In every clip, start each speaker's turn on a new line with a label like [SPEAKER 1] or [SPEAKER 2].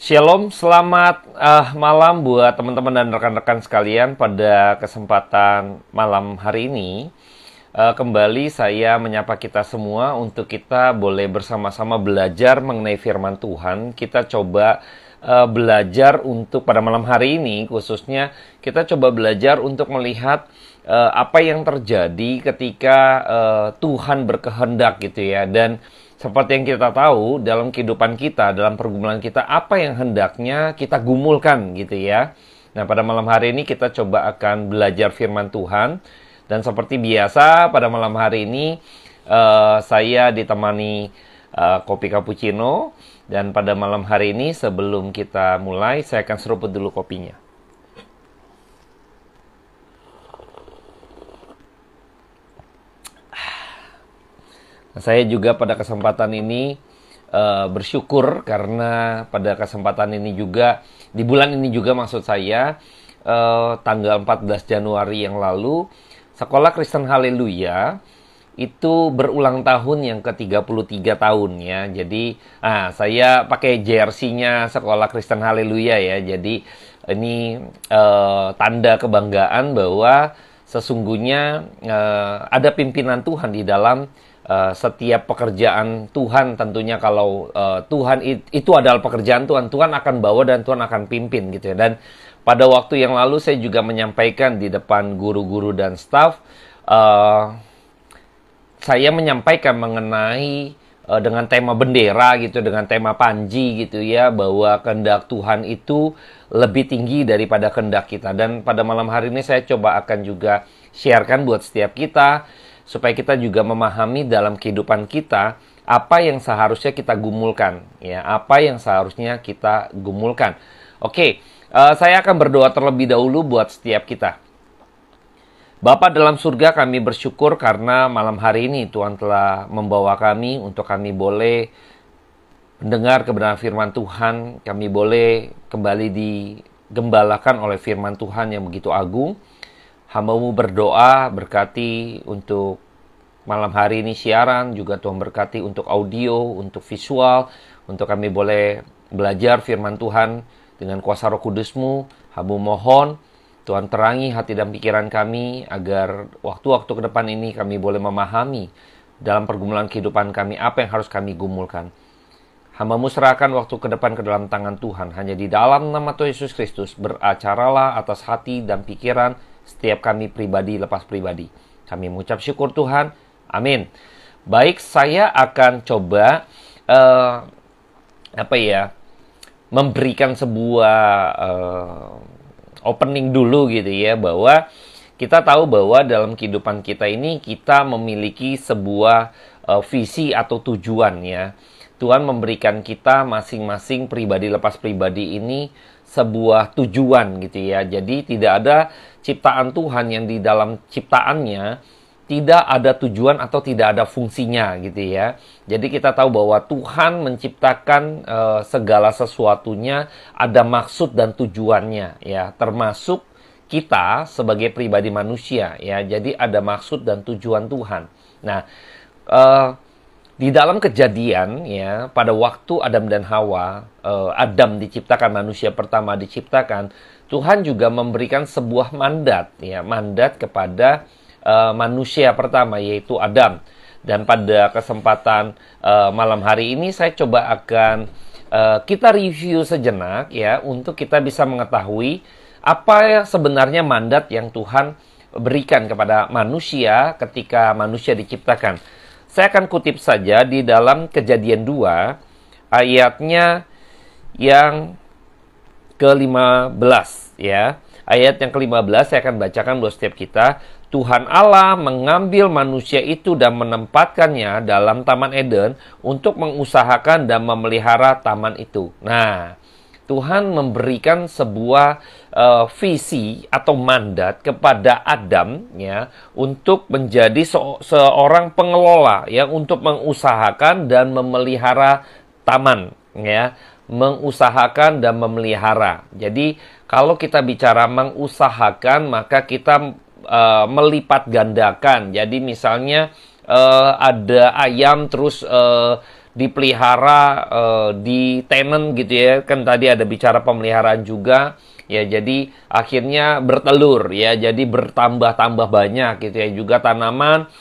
[SPEAKER 1] Shalom, selamat malam buat teman-teman dan rekan-rekan sekalian. Pada kesempatan malam hari ini, kembali saya menyapa kita semua untuk kita boleh bersama-sama belajar mengenai firman Tuhan. Kita coba belajar untuk pada malam hari ini, khususnya kita coba belajar untuk melihat apa yang terjadi ketika Tuhan berkehendak gitu ya. Dan seperti yang kita tahu, dalam kehidupan kita, dalam pergumulan kita, apa yang hendaknya kita gumulkan gitu ya. Nah, pada malam hari ini kita coba akan belajar firman Tuhan. Dan seperti biasa, pada malam hari ini saya ditemani kopi cappuccino. Dan pada malam hari ini, sebelum kita mulai, saya akan seruput dulu kopinya. Saya juga pada kesempatan ini bersyukur karena pada kesempatan ini juga, di bulan ini juga maksud saya, tanggal 14 Januari yang lalu, Sekolah Kristen Haleluya itu berulang tahun yang ke-33 tahun ya. Jadi saya pakai jersey-nya Sekolah Kristen Haleluya ya. Jadi ini tanda kebanggaan bahwa sesungguhnya ada pimpinan Tuhan di dalam setiap pekerjaan Tuhan. Tentunya kalau Tuhan itu adalah pekerjaan Tuhan, Tuhan akan bawa dan Tuhan akan pimpin gitu ya. Dan pada waktu yang lalu saya juga menyampaikan di depan guru-guru dan staf, saya menyampaikan mengenai dengan tema bendera gitu, dengan tema panji gitu ya, bahwa kehendak Tuhan itu lebih tinggi daripada kehendak kita. Dan pada malam hari ini saya coba akan juga sharekan buat setiap kita, supaya kita juga memahami dalam kehidupan kita apa yang seharusnya kita gumulkan ya, apa yang seharusnya kita gumulkan. Oke, saya akan berdoa terlebih dahulu buat setiap kita. Bapa dalam surga, kami bersyukur karena malam hari ini Tuhan telah membawa kami untuk kami boleh mendengar kebenaran firman Tuhan, kami boleh kembali digembalakan oleh firman Tuhan yang begitu agung. Hamba-Mu berdoa, berkati untuk malam hari ini siaran, juga Tuhan berkati untuk audio, untuk visual, untuk kami boleh belajar firman Tuhan dengan kuasa Roh Kudus-Mu. Hamba mohon, Tuhan terangi hati dan pikiran kami, agar waktu-waktu ke depan ini kami boleh memahami dalam pergumulan kehidupan kami, apa yang harus kami gumulkan. Hamba-Mu serahkan waktu ke depan ke dalam tangan Tuhan. Hanya di dalam nama Tuhan Yesus Kristus, beracaralah atas hati dan pikiran setiap kami pribadi lepas pribadi. Kami mengucap syukur Tuhan. Amin. Baik, saya akan coba memberikan sebuah opening dulu gitu ya, bahwa kita tahu bahwa dalam kehidupan kita ini kita memiliki sebuah visi atau tujuan ya. Tuhan memberikan kita masing-masing pribadi lepas pribadi ini sebuah tujuan gitu ya. Jadi tidak ada ciptaan Tuhan yang di dalam ciptaannya tidak ada tujuan atau tidak ada fungsinya gitu ya. Jadi kita tahu bahwa Tuhan menciptakan segala sesuatunya ada maksud dan tujuannya ya, termasuk kita sebagai pribadi manusia ya. Jadi ada maksud dan tujuan Tuhan. Nah, di dalam Kejadian ya, pada waktu Adam dan Hawa, Adam diciptakan, manusia pertama diciptakan, Tuhan juga memberikan sebuah mandat ya, mandat kepada manusia pertama, yaitu Adam. Dan pada kesempatan malam hari ini saya coba akan kita review sejenak ya, untuk kita bisa mengetahui apa sebenarnya mandat yang Tuhan berikan kepada manusia ketika manusia diciptakan. Saya akan kutip saja di dalam Kejadian 2, ayatnya yang ke-15 ya. Ayat yang ke-15 saya akan bacakan buat setiap kita. Tuhan Allah mengambil manusia itu dan menempatkannya dalam Taman Eden untuk mengusahakan dan memelihara taman itu. Nah, Tuhan memberikan sebuah visi atau mandat kepada Adam ya, untuk menjadi seorang pengelola ya, untuk mengusahakan dan memelihara taman ya, mengusahakan dan memelihara. Jadi kalau kita bicara mengusahakan, maka kita melipat gandakan. Jadi misalnya ada ayam terus dipelihara di tenant gitu ya. Kan tadi ada bicara pemeliharaan juga. Ya, jadi akhirnya bertelur ya, jadi bertambah-tambah banyak gitu ya. Juga tanaman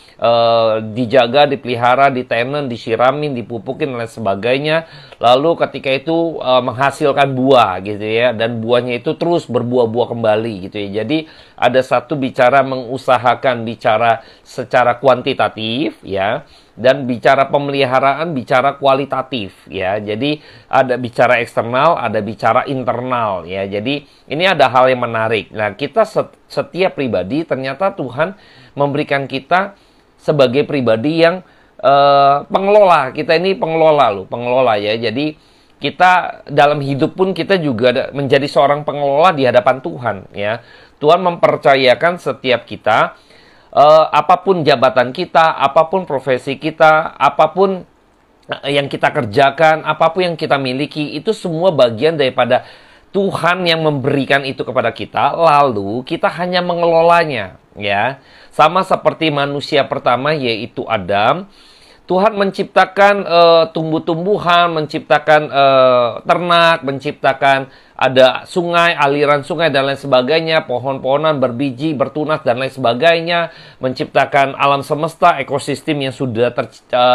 [SPEAKER 1] dijaga, dipelihara, ditenun, disiramin, dipupukin dan lain sebagainya. Lalu ketika itu menghasilkan buah gitu ya, dan buahnya itu terus berbuah-buah kembali gitu ya. Jadi ada satu bicara mengusahakan, bicara secara kuantitatif ya, dan bicara pemeliharaan, bicara kualitatif ya. Jadi ada bicara eksternal, ada bicara internal ya. Jadi ini ada hal yang menarik. Nah, kita setiap pribadi ternyata Tuhan memberikan kita sebagai pribadi yang pengelola. Kita ini pengelola ya. Jadi kita dalam hidup pun kita juga menjadi seorang pengelola di hadapan Tuhan ya. Tuhan mempercayakan setiap kita, apapun jabatan kita, apapun profesi kita, apapun yang kita kerjakan, apapun yang kita miliki, itu semua bagian daripada Tuhan yang memberikan itu kepada kita, lalu kita hanya mengelolanya ya. Sama seperti manusia pertama yaitu Adam, Tuhan menciptakan tumbuh-tumbuhan, menciptakan ternak, menciptakan ada sungai, aliran sungai dan lain sebagainya, pohon-pohonan berbiji, bertunas dan lain sebagainya, menciptakan alam semesta, ekosistem yang sudah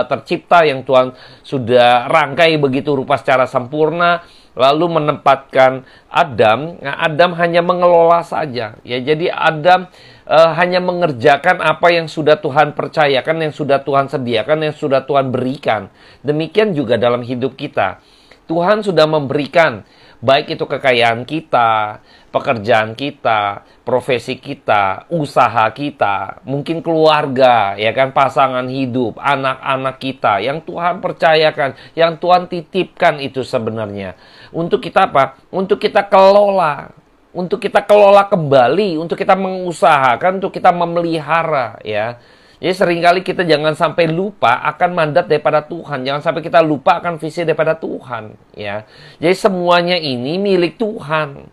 [SPEAKER 1] tercipta, yang Tuhan sudah rangkai begitu rupa secara sempurna. Lalu menempatkan Adam. Nah, Adam hanya mengelola saja ya. Jadi Adam hanya mengerjakan apa yang sudah Tuhan percayakan, yang sudah Tuhan sediakan, yang sudah Tuhan berikan. Demikian juga dalam hidup kita. Tuhan sudah memberikan, baik itu kekayaan kita, pekerjaan kita, profesi kita, usaha kita, mungkin keluarga, ya kan, pasangan hidup, anak-anak kita, yang Tuhan percayakan, yang Tuhan titipkan itu sebenarnya. Untuk kita apa? Untuk kita kelola. Untuk kita kelola kembali, untuk kita mengusahakan, untuk kita memelihara, ya. Jadi seringkali kita jangan sampai lupa akan mandat daripada Tuhan. Jangan sampai kita lupa akan visi daripada Tuhan, ya. Jadi semuanya ini milik Tuhan.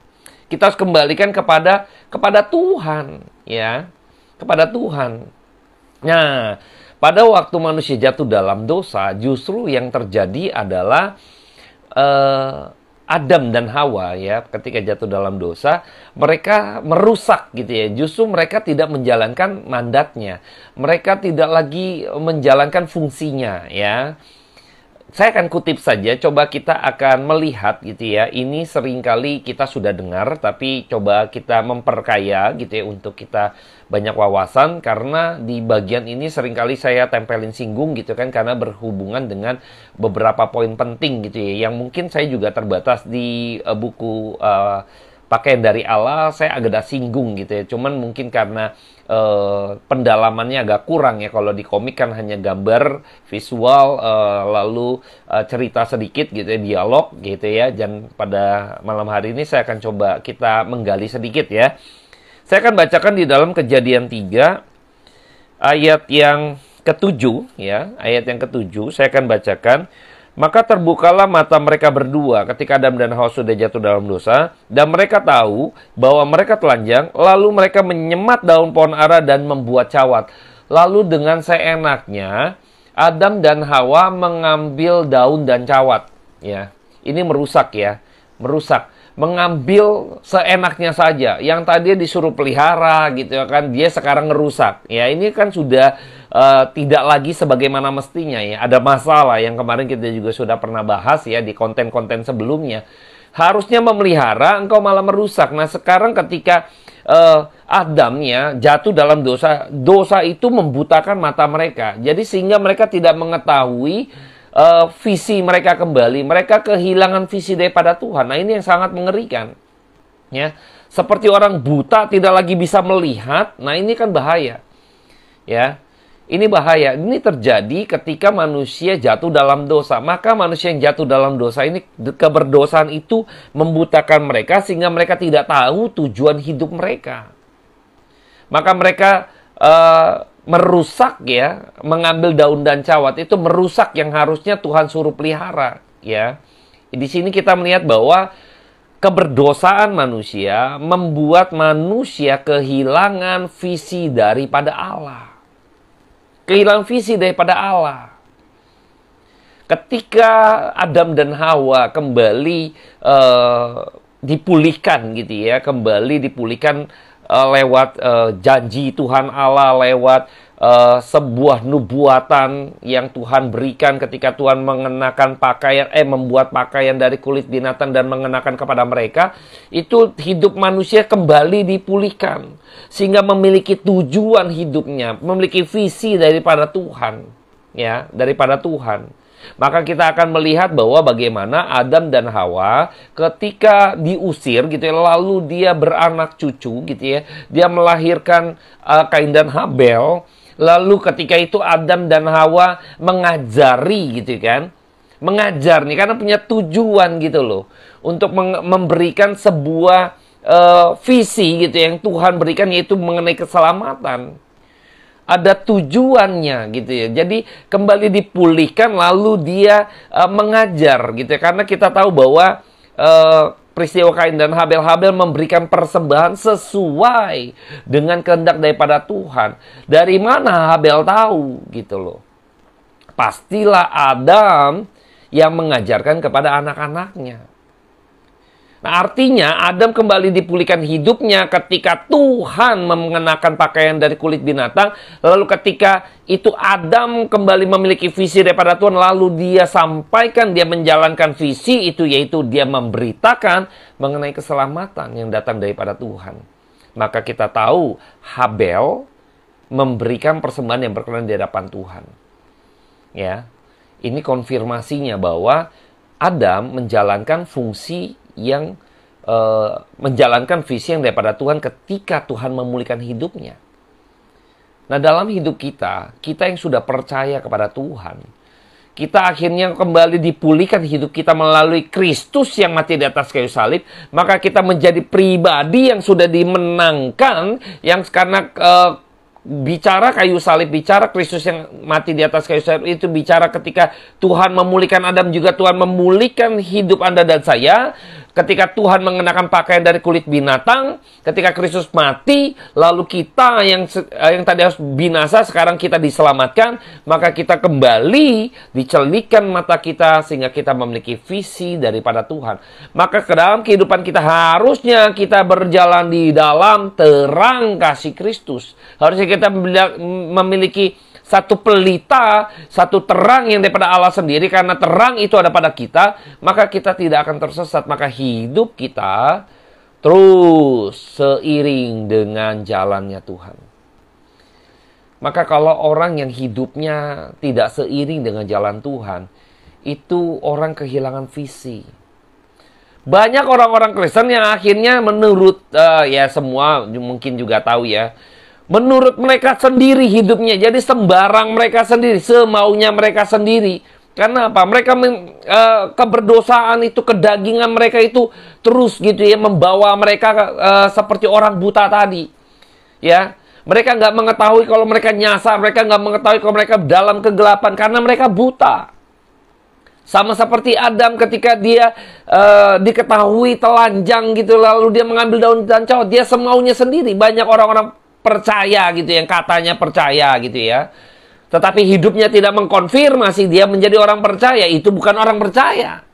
[SPEAKER 1] Kita harus kembalikan kepada Tuhan, ya. Kepada Tuhan. Nah, pada waktu manusia jatuh dalam dosa, justru yang terjadi adalah Adam dan Hawa ya, ketika jatuh dalam dosa, mereka merusak gitu ya. Justru mereka tidak menjalankan mandatnya. Mereka tidak lagi menjalankan fungsinya ya. Saya akan kutip saja, coba kita akan melihat gitu ya. Ini seringkali kita sudah dengar, tapi coba kita memperkaya gitu ya untuk kita banyak wawasan. Karena di bagian ini seringkali saya tempelin singgung gitu kan, karena berhubungan dengan beberapa poin penting gitu ya. Yang mungkin saya juga terbatas di buku Pakaian dari Allah, saya agak singgung gitu ya. Cuman mungkin karena pendalamannya agak kurang ya. Kalau di komik kan hanya gambar, visual, lalu cerita sedikit gitu ya, dialog gitu ya. Dan pada malam hari ini saya akan coba kita menggali sedikit ya. Saya akan bacakan di dalam Kejadian 3 ayat yang ke-7 ya. Ayat yang ke-7 saya akan bacakan. Maka terbukalah mata mereka berdua ketika Adam dan Hawa sudah jatuh dalam dosa, dan mereka tahu bahwa mereka telanjang, lalu mereka menyemat daun pohon ara dan membuat cawat. Lalu dengan seenaknya Adam dan Hawa mengambil daun dan cawat. Ya, ini merusak ya, merusak. Mengambil seenaknya saja. Yang tadi disuruh pelihara gitu ya kan, dia sekarang ngerusak. Ya, ini kan sudah tidak lagi sebagaimana mestinya ya. Ada masalah yang kemarin kita juga sudah pernah bahas ya di konten-konten sebelumnya. Harusnya memelihara, engkau malah merusak. Nah, sekarang ketika Adam ya jatuh dalam dosa, dosa itu membutakan mata mereka. Jadi sehingga mereka tidak mengetahui visi mereka kembali. Mereka kehilangan visi daripada Tuhan. Nah, ini yang sangat mengerikan. Ya, seperti orang buta tidak lagi bisa melihat. Nah, ini kan bahaya. Ya, ini bahaya. Ini terjadi ketika manusia jatuh dalam dosa. Maka manusia yang jatuh dalam dosa ini, keberdosaan itu membutakan mereka sehingga mereka tidak tahu tujuan hidup mereka. Maka mereka merusak ya, mengambil daun dan cawat itu merusak yang harusnya Tuhan suruh pelihara ya. Di sini kita melihat bahwa keberdosaan manusia membuat manusia kehilangan visi daripada Allah. Kehilangan visi daripada Allah. Ketika Adam dan Hawa kembali dipulihkan gitu ya, kembali dipulihkan lewat janji Tuhan Allah, lewat sebuah nubuatan yang Tuhan berikan ketika Tuhan mengenakan pakaian, membuat pakaian dari kulit binatang dan mengenakan kepada mereka, itu hidup manusia kembali dipulihkan sehingga memiliki tujuan hidupnya, memiliki visi daripada Tuhan, ya, daripada Tuhan. Maka kita akan melihat bahwa bagaimana Adam dan Hawa ketika diusir gitu ya, lalu dia beranak cucu gitu ya, dia melahirkan Kain dan Habel. Lalu ketika itu Adam dan Hawa mengajari gitu kan, mengajar nih karena punya tujuan gitu loh, untuk memberikan sebuah visi gitu yang Tuhan berikan, yaitu mengenai keselamatan. Ada tujuannya gitu ya. Jadi kembali dipulihkan lalu dia mengajar gitu ya. Karena kita tahu bahwa peristiwa Kain dan Habel, Habel memberikan persembahan sesuai dengan kehendak daripada Tuhan. Dari mana Habel tahu gitu loh? Pastilah Adam yang mengajarkan kepada anak-anaknya. Nah, artinya Adam kembali dipulihkan hidupnya ketika Tuhan mengenakan pakaian dari kulit binatang. Lalu ketika itu Adam kembali memiliki visi daripada Tuhan, lalu dia sampaikan, dia menjalankan visi itu, yaitu dia memberitakan mengenai keselamatan yang datang daripada Tuhan. Maka kita tahu Habel memberikan persembahan yang berkenan di hadapan Tuhan. Ya, ini konfirmasinya bahwa Adam menjalankan fungsi yang menjalankan visi yang daripada Tuhan ketika Tuhan memulihkan hidupnya. Nah, dalam hidup kita yang sudah percaya kepada Tuhan, kita akhirnya kembali dipulihkan hidup kita melalui Kristus yang mati di atas kayu salib, maka kita menjadi pribadi yang sudah dimenangkan, yang karena bicara kayu salib, bicara Kristus yang mati di atas kayu salib, itu bicara ketika Tuhan memulihkan Adam, juga Tuhan memulihkan hidup Anda dan saya. Ketika Tuhan mengenakan pakaian dari kulit binatang, ketika Kristus mati, lalu kita yang tadi harus binasa, sekarang kita diselamatkan, maka kita kembali dicelikkan mata kita sehingga kita memiliki visi daripada Tuhan. Maka ke dalam kehidupan kita harusnya kita berjalan di dalam terang kasih Kristus. Harusnya kita memiliki satu pelita, satu terang yang daripada Allah sendiri. Karena terang itu ada pada kita, maka kita tidak akan tersesat. Maka hidup kita terus seiring dengan jalannya Tuhan. Maka kalau orang yang hidupnya tidak seiring dengan jalan Tuhan, itu orang kehilangan visi. Banyak orang-orang Kristen yang akhirnya menurut ya semua mungkin juga tahu ya, menurut mereka sendiri hidupnya. Jadi sembarang mereka sendiri, semaunya mereka sendiri. Karena apa? Mereka keberdosaan itu, kedagingan mereka itu terus gitu ya, membawa mereka seperti orang buta tadi. Ya, mereka nggak mengetahui kalau mereka nyasar, mereka nggak mengetahui kalau mereka dalam kegelapan karena mereka buta. Sama seperti Adam ketika dia diketahui telanjang gitu, lalu dia mengambil daun dancau, dia semaunya sendiri. Banyak orang-orang percaya gitu, yang katanya percaya gitu ya, tetapi hidupnya tidak mengkonfirmasi dia menjadi orang percaya. Itu bukan orang percaya.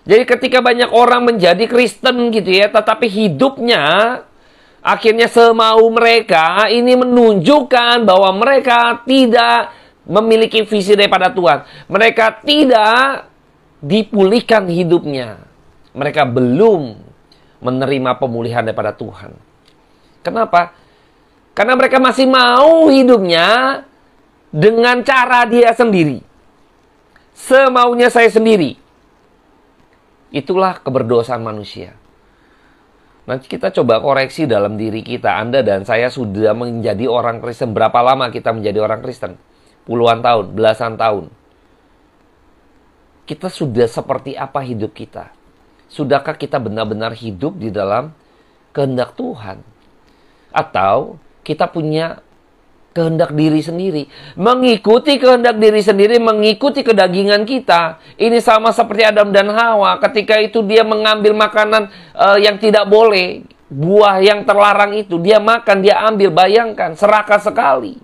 [SPEAKER 1] Jadi ketika banyak orang menjadi Kristen gitu ya, tetapi hidupnya akhirnya semau mereka, ini menunjukkan bahwa mereka tidak memiliki visi daripada Tuhan. Mereka tidak dipulihkan hidupnya. Mereka belum menerima pemulihan daripada Tuhan. Kenapa? Karena mereka masih mau hidupnya dengan cara dia sendiri. Semaunya saya sendiri. Itulah keberdosaan manusia. Nanti kita coba koreksi dalam diri kita. Anda dan saya sudah menjadi orang Kristen. Berapa lama kita menjadi orang Kristen? Puluhan tahun, belasan tahun. Kita sudah seperti apa hidup kita? Sudahkah kita benar-benar hidup di dalam kehendak Tuhan? Atau kita punya kehendak diri sendiri, mengikuti kehendak diri sendiri, mengikuti kedagingan kita. Ini sama seperti Adam dan Hawa. Ketika itu dia mengambil makanan yang tidak boleh, buah yang terlarang itu, dia makan, dia ambil. Bayangkan, serakah sekali.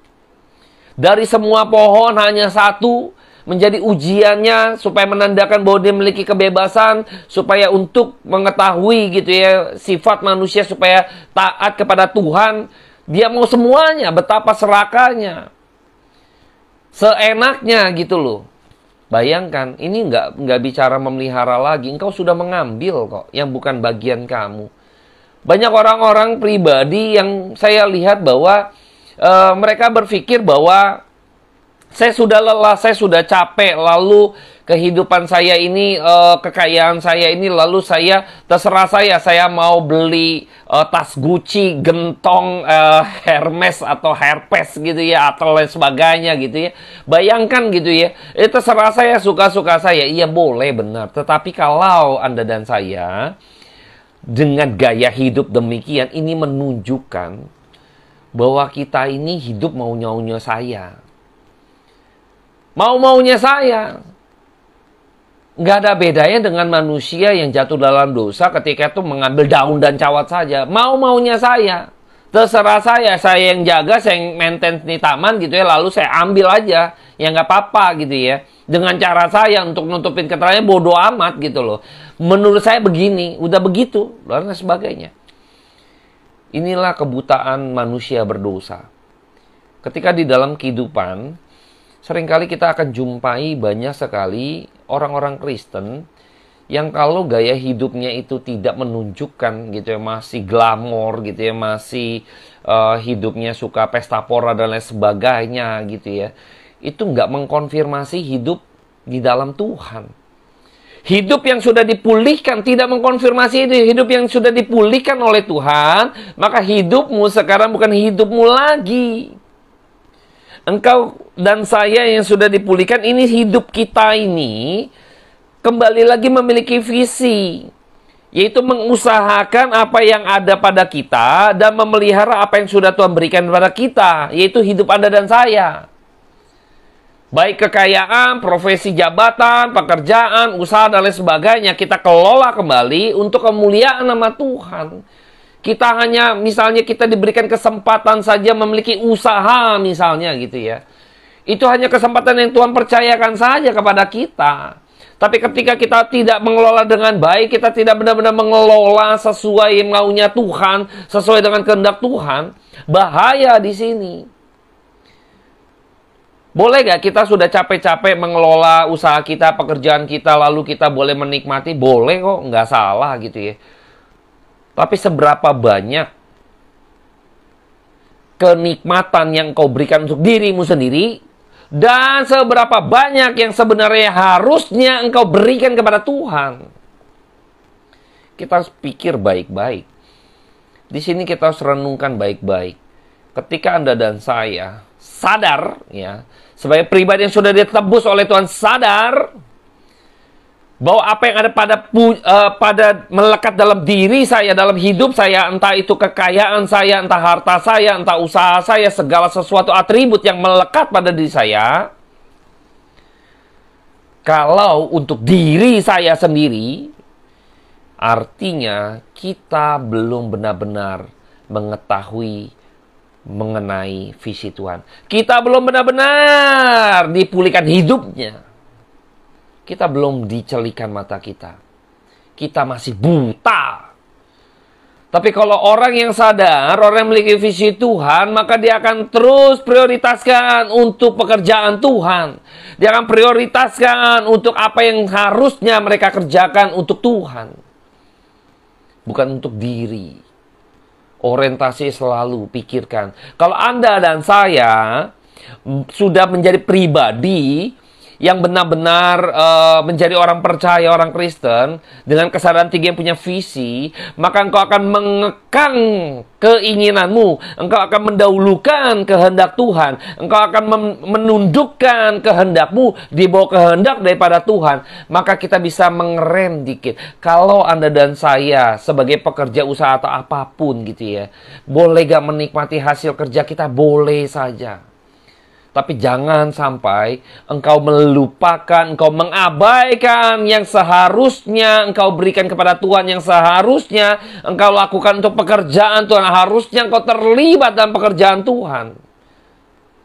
[SPEAKER 1] Dari semua pohon hanya satu, menjadi ujiannya, supaya menandakan bahwa dia memiliki kebebasan, supaya untuk mengetahui gitu ya, sifat manusia supaya taat kepada Tuhan. Dia mau semuanya, betapa serakahnya, seenaknya gitu loh. Bayangkan, ini nggak bicara memelihara lagi, engkau sudah mengambil kok yang bukan bagian kamu. Banyak orang-orang pribadi yang saya lihat bahwa mereka berpikir bahwa saya sudah lelah, saya sudah capek, lalu kehidupan saya ini, kekayaan saya ini, lalu terserah saya mau beli tas Gucci, gentong Hermes atau Herpes gitu ya, atau lain sebagainya gitu ya. Bayangkan gitu ya, terserah saya, suka-suka saya. Iya boleh, benar. Tetapi kalau Anda dan saya dengan gaya hidup demikian, ini menunjukkan bahwa kita ini hidup mau-maunya saya. Mau-maunya saya. Nggak ada bedanya dengan manusia yang jatuh dalam dosa ketika itu mengambil daun dan cawat saja. Mau-maunya saya. Terserah saya yang jaga, saya yang maintain di taman gitu ya, lalu saya ambil aja. Ya nggak apa-apa gitu ya. Dengan cara saya untuk nutupin keterangannya, bodoh amat gitu loh. Menurut saya begini, udah begitu, dan sebagainya. Inilah kebutaan manusia berdosa. Ketika di dalam kehidupan, seringkali kita akan jumpai banyak sekali orang-orang Kristen yang kalau gaya hidupnya itu tidak menunjukkan gitu ya, masih glamor gitu ya, masih hidupnya suka pesta pora dan lain sebagainya gitu ya, itu nggak mengkonfirmasi hidup di dalam Tuhan. Hidup yang sudah dipulihkan tidak mengkonfirmasi itu. Hidup yang sudah dipulihkan oleh Tuhan, maka hidupmu sekarang bukan hidupmu lagi. Engkau dan saya yang sudah dipulihkan, ini hidup kita ini kembali lagi memiliki visi, yaitu mengusahakan apa yang ada pada kita dan memelihara apa yang sudah Tuhan berikan kepada kita, yaitu hidup Anda dan saya. Baik kekayaan, profesi, jabatan, pekerjaan, usaha, dan lain sebagainya, kita kelola kembali untuk kemuliaan nama Tuhan. Kita hanya, misalnya kita diberikan kesempatan saja memiliki usaha misalnya gitu ya. Itu hanya kesempatan yang Tuhan percayakan saja kepada kita. Tapi ketika kita tidak mengelola dengan baik, kita tidak benar-benar mengelola sesuai maunya Tuhan, sesuai dengan kehendak Tuhan, bahaya di sini. Boleh gak kita sudah capek-capek mengelola usaha kita, pekerjaan kita, lalu kita boleh menikmati? Boleh kok, nggak salah gitu ya. Tapi seberapa banyak kenikmatan yang kau berikan untuk dirimu sendiri, dan seberapa banyak yang sebenarnya harusnya engkau berikan kepada Tuhan. Kita harus pikir baik-baik. Di sini kita harus renungkan baik-baik. Ketika Anda dan saya sadar, ya, sebagai pribadi yang sudah ditebus oleh Tuhan, sadar bahwa apa yang ada pada melekat dalam diri saya, dalam hidup saya, entah itu kekayaan saya, entah harta saya, entah usaha saya, segala sesuatu atribut yang melekat pada diri saya, kalau untuk diri saya sendiri, artinya kita belum benar-benar mengetahui mengenai visi Tuhan. Kita belum benar-benar dipulihkan hidupnya. Kita belum dicelikan mata kita. Kita masih buta. Tapi kalau orang yang sadar, orang yang memiliki visi Tuhan, maka dia akan terus prioritaskan untuk pekerjaan Tuhan. Dia akan prioritaskan untuk apa yang harusnya mereka kerjakan untuk Tuhan. Bukan untuk diri. Orientasi selalu pikirkan. Kalau Anda dan saya sudah menjadi pribadi yang benar-benar menjadi orang percaya, orang Kristen, dengan kesadaran tinggi yang punya visi, maka engkau akan mengekang keinginanmu, engkau akan mendahulukan kehendak Tuhan, engkau akan menundukkan kehendakmu di bawah kehendak daripada Tuhan. Maka kita bisa mengerem dikit. Kalau Anda dan saya sebagai pekerja usaha atau apapun gitu ya, boleh gak menikmati hasil kerja kita? Boleh saja. Tapi jangan sampai engkau melupakan, engkau mengabaikan yang seharusnya engkau berikan kepada Tuhan, yang seharusnya engkau lakukan untuk pekerjaan Tuhan, harusnya engkau terlibat dalam pekerjaan Tuhan.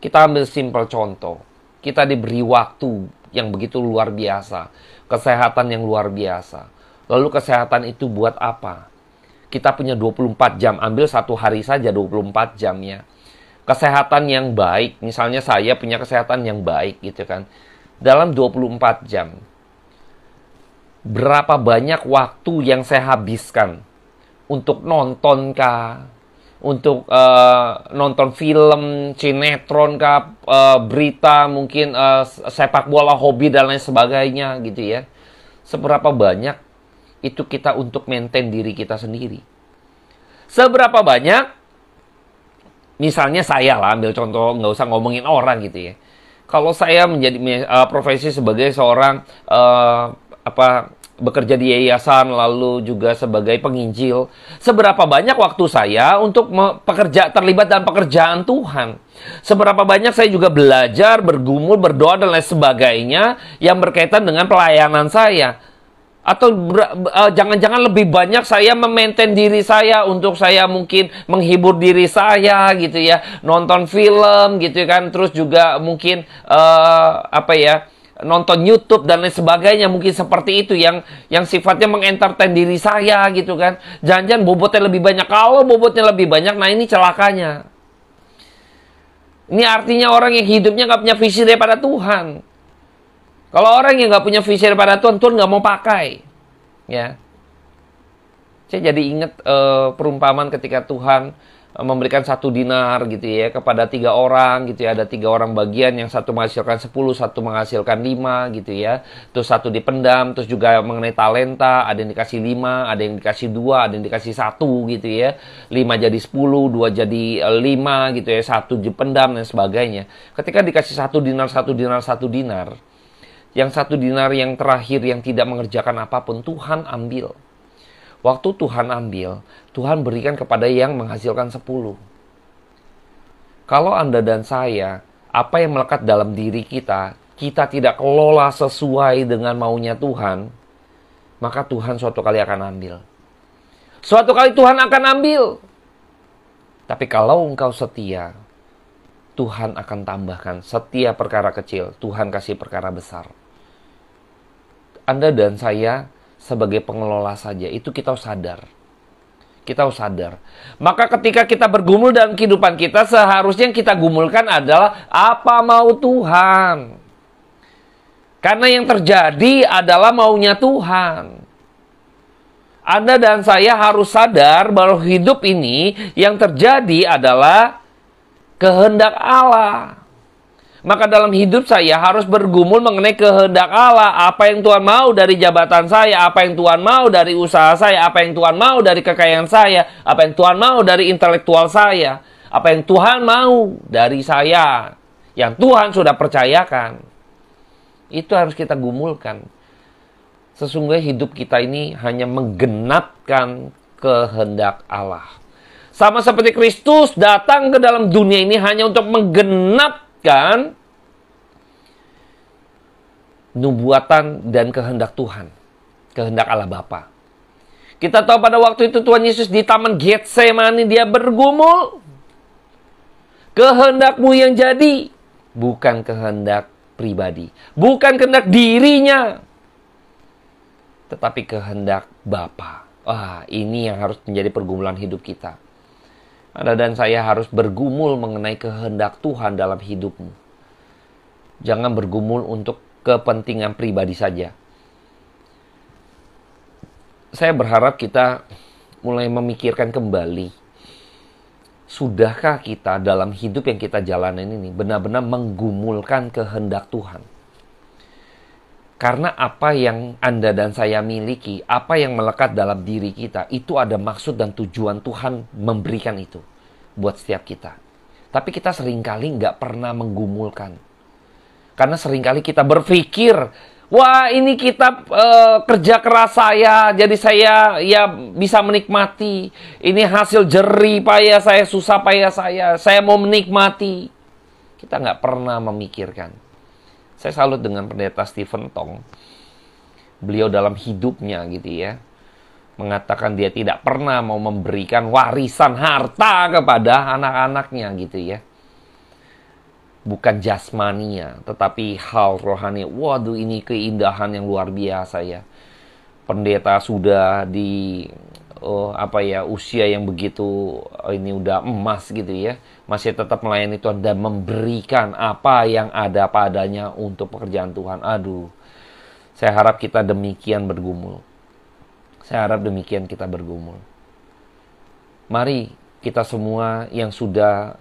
[SPEAKER 1] Kita ambil simpel contoh. Kita diberi waktu yang begitu luar biasa, kesehatan yang luar biasa. Lalu kesehatan itu buat apa? Kita punya 24 jam, ambil satu hari saja 24 jam ya. Kesehatan yang baik, misalnya saya punya kesehatan yang baik gitu kan. Dalam 24 jam, berapa banyak waktu yang saya habiskan untuk nonton kah? Untuk nonton film, sinetron kah, berita, mungkin sepak bola, hobi, dan lain sebagainya gitu ya. Seberapa banyak itu kita untuk maintain diri kita sendiri. Seberapa banyak, misalnya saya lah, ambil contoh, nggak usah ngomongin orang gitu ya. Kalau saya menjadi profesi sebagai seorang bekerja di yayasan, lalu juga sebagai penginjil, seberapa banyak waktu saya untuk terlibat dalam pekerjaan Tuhan. Seberapa banyak saya juga belajar, bergumul, berdoa, dan lain sebagainya yang berkaitan dengan pelayanan saya. Atau jangan-jangan lebih banyak saya memaintain diri saya untuk saya mungkin menghibur diri saya gitu ya, nonton film gitu kan, terus juga mungkin nonton YouTube dan lain sebagainya, mungkin seperti itu yang sifatnya mengentertain diri saya gitu kan. Jangan-jangan bobotnya lebih banyak. Kalau bobotnya lebih banyak, nah ini celakanya. Ini artinya orang yang hidupnya nggak punya visi daripada Tuhan. Kalau orang yang nggak punya visi daripada Tuhan, Tuhan nggak mau pakai. Ya, saya jadi ingat perumpamaan ketika Tuhan memberikan 1 dinar gitu ya kepada 3 orang gitu ya. Ada 3 orang bagian, yang satu menghasilkan 10, satu menghasilkan 5 gitu ya. Terus satu dipendam, terus juga mengenai talenta, ada yang dikasih 5, ada yang dikasih 2, ada yang dikasih 1 gitu ya. 5 jadi 10, 2 jadi 5 gitu ya, 1 dipendam dan sebagainya. Ketika dikasih 1 dinar, 1 dinar, 1 dinar, yang 1 dinar yang terakhir yang tidak mengerjakan apapun, Tuhan ambil. Waktu Tuhan ambil, Tuhan berikan kepada yang menghasilkan 10. Kalau Anda dan saya, apa yang melekat dalam diri kita, kita tidak kelola sesuai dengan maunya Tuhan, maka Tuhan suatu kali akan ambil. Suatu kali Tuhan akan ambil. Tapi kalau engkau setia, Tuhan akan tambahkan. Setia perkara kecil, Tuhan kasih perkara besar. Anda dan saya sebagai pengelola saja, itu kita harus sadar. Kita harus sadar. Maka ketika kita bergumul dalam kehidupan kita, seharusnya yang kita gumulkan adalah apa mau Tuhan. Karena yang terjadi adalah maunya Tuhan. Anda dan saya harus sadar bahwa hidup ini yang terjadi adalah kehendak Allah. Maka dalam hidup saya harus bergumul mengenai kehendak Allah. Apa yang Tuhan mau dari jabatan saya, apa yang Tuhan mau dari usaha saya, apa yang Tuhan mau dari kekayaan saya, apa yang Tuhan mau dari intelektual saya, apa yang Tuhan mau dari saya, yang Tuhan sudah percayakan. Itu harus kita gumulkan. Sesungguhnya hidup kita ini hanya menggenapkan kehendak Allah. Sama seperti Kristus datang ke dalam dunia ini hanya untuk menggenapkan nubuatan dan kehendak Tuhan, kehendak Allah Bapa. Kita tahu pada waktu itu Tuhan Yesus di Taman Getsemani, dia bergumul, kehendakmu yang jadi, bukan kehendak pribadi, bukan kehendak dirinya, tetapi kehendak Bapa. Wah, ini yang harus menjadi pergumulan hidup kita. Anda dan saya harus bergumul mengenai kehendak Tuhan dalam hidupmu. Jangan bergumul untuk kepentingan pribadi saja. Saya berharap kita mulai memikirkan kembali. Sudahkah kita dalam hidup yang kita jalanin ini benar-benar menggumulkan kehendak Tuhan? Karena apa yang Anda dan saya miliki, apa yang melekat dalam diri kita, itu ada maksud dan tujuan Tuhan memberikan itu buat setiap kita. Tapi kita seringkali nggak pernah menggumulkan. Karena seringkali kita berpikir, wah ini kita kerja keras saya, jadi saya ya bisa menikmati. Ini hasil jerih payah saya, susah payah saya mau menikmati. Kita nggak pernah memikirkan. Saya salut dengan pendeta Stephen Tong. Beliau dalam hidupnya gitu ya, mengatakan dia tidak pernah mau memberikan warisan harta kepada anak-anaknya gitu ya. bukan jasmania, tetapi hal rohani. Waduh, ini keindahan yang luar biasa ya. Pendeta sudah di usia yang begitu ini udah emas gitu ya, masih tetap melayani Tuhan dan memberikan apa yang ada padanya untuk pekerjaan Tuhan. Aduh, saya harap kita demikian bergumul. Saya harap demikian kita bergumul. Mari kita semua yang sudah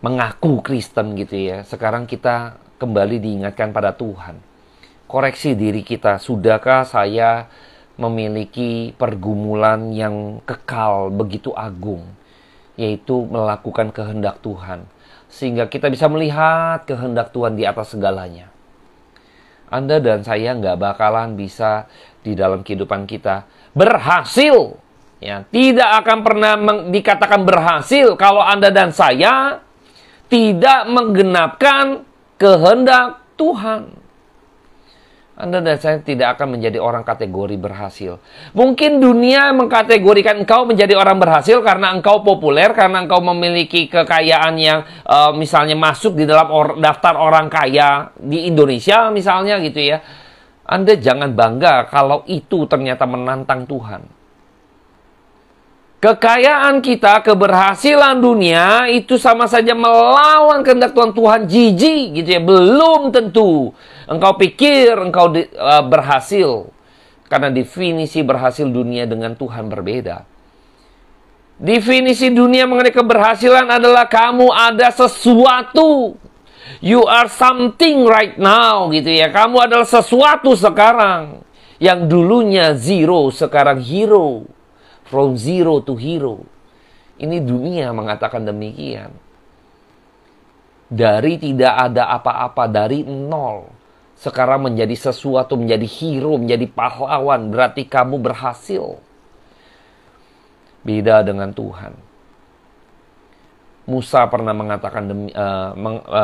[SPEAKER 1] mengaku Kristen gitu ya, sekarang kita kembali diingatkan pada Tuhan. Koreksi diri kita, sudahkah saya memiliki pergumulan yang kekal begitu agung, yaitu melakukan kehendak Tuhan, sehingga kita bisa melihat kehendak Tuhan di atas segalanya. Anda dan saya nggak bakalan bisa di dalam kehidupan kita berhasil, ya, tidak akan pernah dikatakan berhasil kalau Anda dan saya tidak menggenapkan kehendak Tuhan. Anda dan saya tidak akan menjadi orang kategori berhasil. Mungkin dunia mengkategorikan engkau menjadi orang berhasil karena engkau populer, karena engkau memiliki kekayaan yang misalnya masuk di dalam daftar orang kaya di Indonesia misalnya gitu ya. Anda jangan bangga kalau itu ternyata menantang Tuhan. Kekayaan kita, keberhasilan dunia itu sama saja melawan kehendak Tuhan. Tuhan jijik gitu ya. Belum tentu engkau pikir engkau berhasil. Karena definisi berhasil dunia dengan Tuhan berbeda. Definisi dunia mengenai keberhasilan adalah kamu ada sesuatu. You are something right now gitu ya. Kamu adalah sesuatu sekarang. Yang dulunya zero, sekarang hero. From zero to hero. Ini dunia mengatakan demikian. Dari tidak ada apa-apa, dari nol. Sekarang menjadi sesuatu, menjadi hero, menjadi pahlawan. Berarti kamu berhasil. Beda dengan Tuhan. Musa pernah mengatakan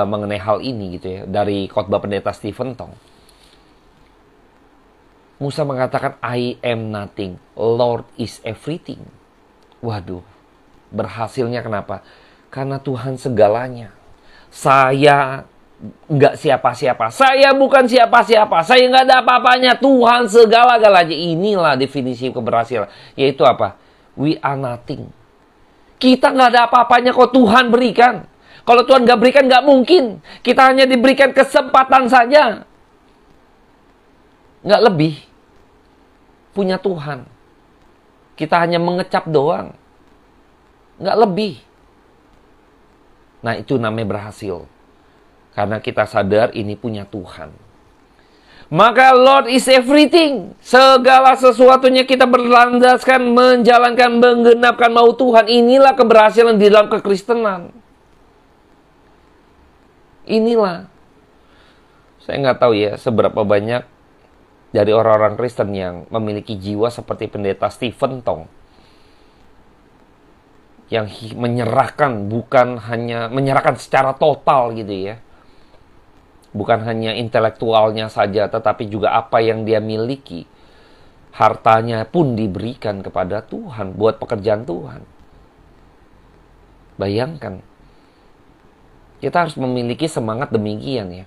[SPEAKER 1] mengenai hal ini gitu ya. Dari khotbah pendeta Stephen Tong. Musa mengatakan, I am nothing, Lord is everything. Waduh, berhasilnya kenapa? Karena Tuhan segalanya. Saya nggak siapa-siapa, saya bukan siapa-siapa, saya nggak ada apa-apanya, Tuhan segala-galanya. Inilah definisi keberhasilan. Yaitu apa? We are nothing. Kita nggak ada apa-apanya kok Tuhan berikan. Kalau Tuhan nggak berikan, nggak mungkin. Kita hanya diberikan kesempatan saja. Nggak lebih. Punya Tuhan. Kita hanya mengecap doang. Nggak lebih. Nah, itu namanya berhasil. Karena kita sadar ini punya Tuhan. Maka Lord is everything. Segala sesuatunya kita berlandaskan, menjalankan, menggenapkan mau Tuhan. Inilah keberhasilan di dalam kekristenan. Inilah. Saya nggak tahu ya seberapa banyak dari orang-orang Kristen yang memiliki jiwa seperti pendeta Stephen Tong. Yang menyerahkan, bukan hanya menyerahkan secara total gitu ya. Bukan hanya intelektualnya saja, tetapi juga apa yang dia miliki. Hartanya pun diberikan kepada Tuhan, buat pekerjaan Tuhan. Bayangkan. Kita harus memiliki semangat demikian ya.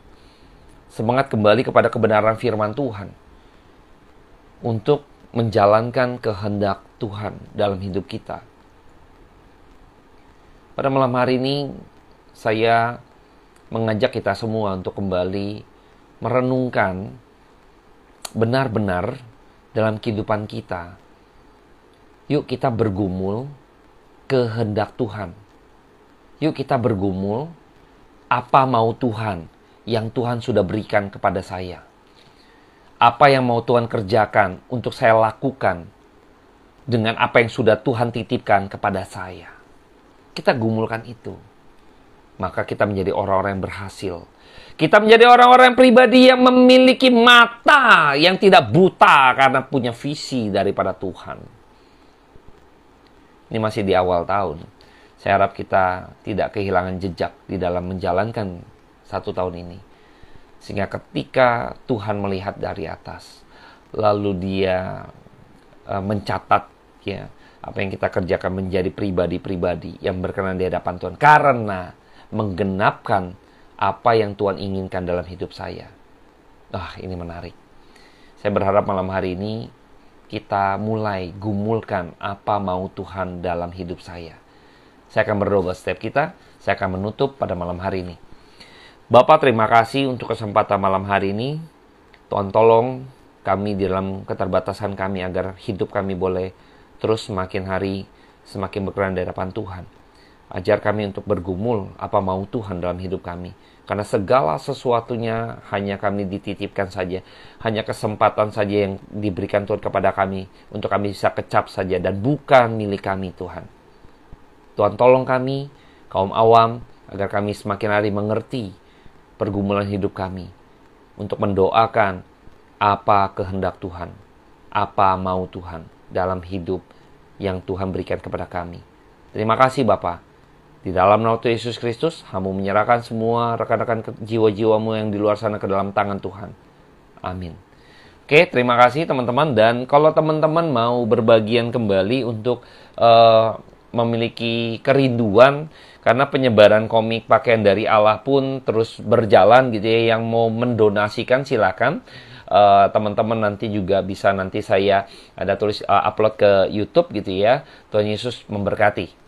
[SPEAKER 1] Semangat kembali kepada kebenaran firman Tuhan. Untuk menjalankan kehendak Tuhan dalam hidup kita. Pada malam hari ini, saya mengajak kita semua untuk kembali merenungkan benar-benar dalam kehidupan kita. Yuk kita bergumul kehendak Tuhan. Yuk kita bergumul apa mau Tuhan yang Tuhan sudah berikan kepada saya. Apa yang mau Tuhan kerjakan untuk saya lakukan dengan apa yang sudah Tuhan titipkan kepada saya. Kita gumulkan itu. Maka kita menjadi orang-orang yang berhasil. Kita menjadi orang-orang pribadi yang memiliki mata yang tidak buta karena punya visi daripada Tuhan. Ini masih di awal tahun. Saya harap kita tidak kehilangan jejak di dalam menjalankan 1 tahun ini. Sehingga ketika Tuhan melihat dari atas, lalu dia mencatat ya apa yang kita kerjakan menjadi pribadi-pribadi yang berkenan di hadapan Tuhan. Karena menggenapkan apa yang Tuhan inginkan dalam hidup saya. Ini menarik. Saya berharap malam hari ini kita mulai gumulkan apa mau Tuhan dalam hidup saya. Saya akan berdoa setiap kita. Saya akan menutup pada malam hari ini. Bapak, terima kasih untuk kesempatan malam hari ini. Tuhan tolong kami di dalam keterbatasan kami agar hidup kami boleh terus semakin hari semakin berkenan di hadapan Tuhan. Ajar kami untuk bergumul apa mau Tuhan dalam hidup kami. Karena segala sesuatunya hanya kami dititipkan saja. Hanya kesempatan saja yang diberikan Tuhan kepada kami untuk kami bisa kecap saja dan bukan milik kami Tuhan. Tuhan tolong kami, kaum awam, agar kami semakin hari mengerti pergumulan hidup kami. Untuk mendoakan apa kehendak Tuhan, apa mau Tuhan dalam hidup yang Tuhan berikan kepada kami. Terima kasih Bapa. Di dalam nama Tuhan Yesus Kristus, hamba menyerahkan semua rekan-rekan jiwa-jiwamu yang di luar sana ke dalam tangan Tuhan. Amin. Oke, terima kasih teman-teman. Dan kalau teman-teman mau berbagian kembali untuk memiliki kerinduan, karena penyebaran komik pakaian dari Allah pun terus berjalan gitu ya. Yang mau mendonasikan silakan. Teman-teman nanti juga bisa, nanti saya ada tulis upload ke YouTube gitu ya. Tuhan Yesus memberkati.